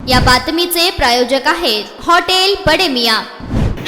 या बातमीचे प्रायोजक आहेत हॉटेल बडे मियां।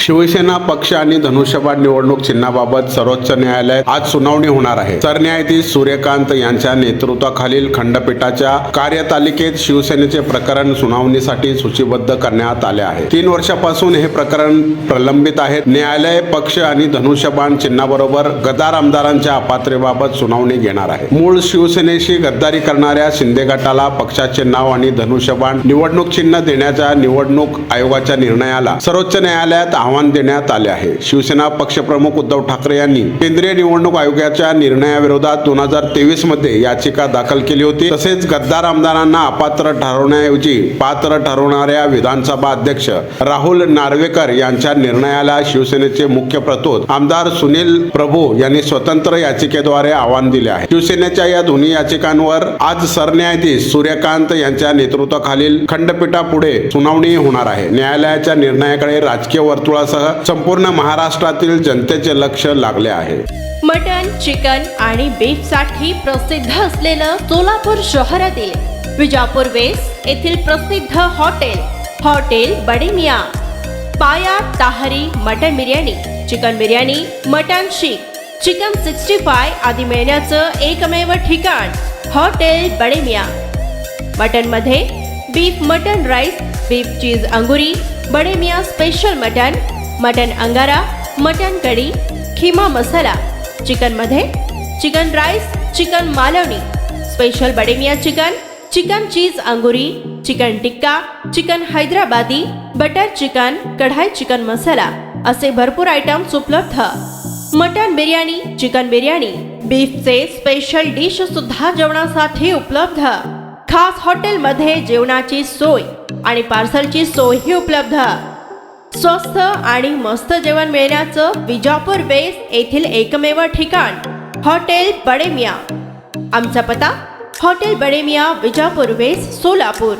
शिवसेना पक्ष आणि धनुष्यबाण निवडणूक चिन्हाबाबत सर्वोच्च न्यायालयात आज सुनावणी होणार आहे। सरन्यायाधीश सूर्यकांत यांच्या नेतृत्वाखालील खंडपीठाच्या कार्यतालिकेत शिवसेनेचे प्रकरण सुनावणीसाठी सूचीबद्ध करण्यात आले आहे। 3 वर्षापासून हे प्रकरण प्रलंबित आहे। न्यायालय पक्ष आणि धनुष्यबाण चिन्हाबरोबर गद्दार आमदारांच्या अपात्रतेबाबत सुनावणी घेणार आहे। मूळ शिवसेनेशी गद्दारी करणाऱ्या शिंदे गटाला पक्षाचे नाव आणि धनुष्यबाण निवडणूक चिन्ह देण्याच्या निवडणूक आयोगाच्या निर्णयाला सर्वोच्च न्यायालयात आव्हान देण्यात आले आहे। शिवसेना पक्षप्रमुख उद्धव ठाकरे यांनी केंद्रीय निवडणूक आयोगाच्या निर्णयाविरोधात 2023 मध्ये याचिका दाखल केली होती। तसेच गद्दार आमदारांना अपात्र ठरवण्याऐवजी पात्र ठरवणाऱ्या विधानसभा अध्यक्ष राहुल नार्वेकर यांच्या निर्णयाला शिवसेनेचे मुख्य प्रतोद आमदार सुनील प्रभू यांनी स्वतंत्र याचिकेद्वारे आव्हान दिले आहे। शिवसेनेच्या या दोन्ही याचिकांवर आज सरन्यायाधीश सूर्यकांत यांच्या नेतृत्वाखालील खंडपीठापुढे सुनावणी होणार आहे। न्यायालयाच्या निर्णयाकडे राजकीय वर्तुळासह संपूर्ण महाराष्ट्रातील जनतेचे लक्ष लागले आहे। मटन, चिकन आणि बीफ साठी प्रसिद्ध असलेलं सोलापूर शहरातील विजापूर वेस्ट येथील प्रसिद्ध hotel Bade Miyan. Paya tahari mutton biryani, chicken biryani, mutton seekh, chicken 65 आदी मिळण्याचं एकमेव ठिकाण हॉटेल बडे मियां। मटन मध्ये beef mutton rice, beef cheese angoori, Bade Miyan special mutton angara, mutton kadhi, keema masala. Chicken मध्ये chicken rice, chicken Malvani, special Bade Miyan chicken cheese angoori, chicken tikka, chicken Hyderabadi, butter chicken, kadai chicken masala असे भरपूर आयटम्स उपलब्ध। मटन बिर्याणी, चिकन बिर्याणी, बीफचे स्पेशल डिश सुद्धा जेवणासाठी उपलब्ध। खास हॉटेलमध्ये जेवणाची सोय आणि पार्सलची सोयही उपलब्ध। स्वस्त आणि मस्त जेवण मिळण्याचं विजापूर वेस्ट येथील एकमेव ठिकाण हॉटेल बडे मियां। आमचा पत्ता हॉटेल बडे मियां, विजापूर वेस्ट, सोलापूर।